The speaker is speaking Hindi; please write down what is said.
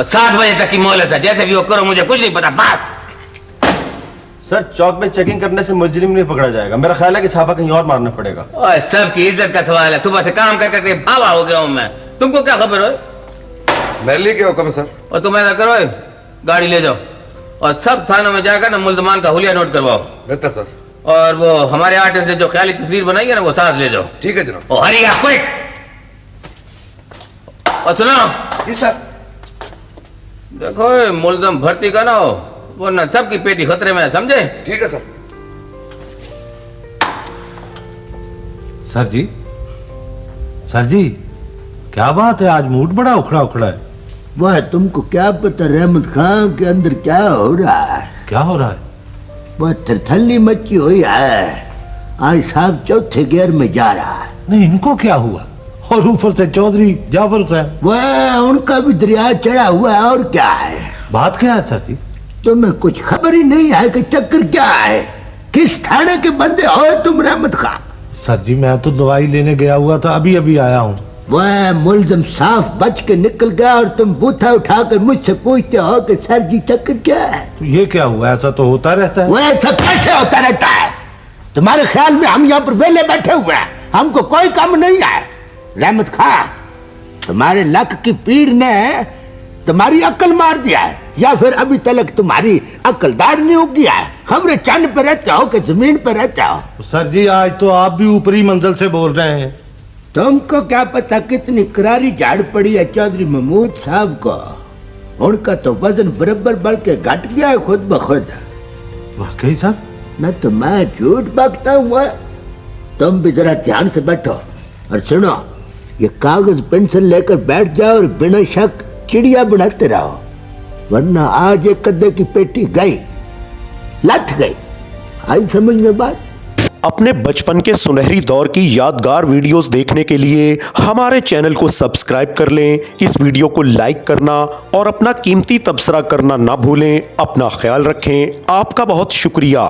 7 बजे तक की मोहलत है, जैसे भी वो करो, मुझे कुछ नहीं पता। बस सर, चौक में चेकिंग करने से मुजरिम नहीं पकड़ा जाएगा। मेरा ख्याल है कि छापा कहीं और मारना पड़ेगा। ओए, सबकी इज्जत का सवाल है। सुबह से काम कर करके भावा हो गया हूं मैं। तुमको क्या खबर हो? महली के हुक्म है सर। और तुम ऐसा करो, गाड़ी ले जाओ और सब थानों में जाकर ना मुल्जमान का हुलिया नोट करवाओ। बेहतर सर। और वो हमारे आर्टिस्ट ने जो ख्याली तस्वीर बनाई है ना, वो साथ ले जाओ। ठीक है जनाब। ओ हरी आप क्विक। और सुनो जी सर। देखो, मुल्जम भर्ती का ना हो, वरना सबकी पेटी खतरे में है, समझे? ठीक है सर। सर जी, क्या बात है, आज मूड बड़ा उखड़ा उखड़ा है। वह तुमको क्या पता रहमत खान के अंदर क्या हो रहा है? क्या हो रहा है? वह थरथल्ली मची हुई है। आज साहब चौथे गियर में जा रहा है। नहीं, इनको क्या हुआ? और ऊपर से चौधरी जाफर हुसैन। वह उनका भी दरिया चढ़ा हुआ है। और क्या है? बात क्या है सर जी? तुम्हें कुछ खबर ही नहीं है कि चक्कर क्या है? किस थाने के बंदे हो तुम रहमत खान? सर जी, मैं तो दवाई लेने गया हुआ था, अभी अभी आया हूँ। वह मुल्जम साफ बच के निकल गया और तुम बूथा उठाकर मुझसे पूछते हो कि सर जी चक्कर क्या है? तो ये क्या हुआ? ऐसा तो होता रहता है। वह ऐसा कैसे होता रहता है? तुम्हारे ख्याल में हम यहाँ पर वेले बैठे हुए हैं, हमको कोई काम नहीं है? रहमत खां, तुम्हारे लक की पीर ने तुम्हारी अक्ल मार दिया है, या फिर अभी तक तुम्हारी अक्ल दाढ़ नहीं उगी है? खबरें चंद पे रहते हो कि जमीन पे रहते हो? सर जी, आज तो आप भी ऊपरी मंजिल से बोल रहे हैं। तुमको क्या पता कितनी करारी झाड़ पड़ी है चौधरी महमूद साहब को। उनका तो वजन बराबर बढ़ के घट गया है खुद ब खुद। वाकई सर? न तो मैं झूठ बकता हूँ। तुम भी जरा ध्यान से बैठो और सुनो, ये कागज पेंसिल लेकर बैठ जाओ और बिना शक चिड़िया बनाते रहो, वरना आज एक कद्दे की पेटी गई, लथ गई। आई समझ में बात? अपने बचपन के सुनहरी दौर की यादगार वीडियोस देखने के लिए हमारे चैनल को सब्सक्राइब कर लें, इस वीडियो को लाइक करना और अपना कीमती तबसरा करना ना भूलें। अपना ख्याल रखें। आपका बहुत शुक्रिया।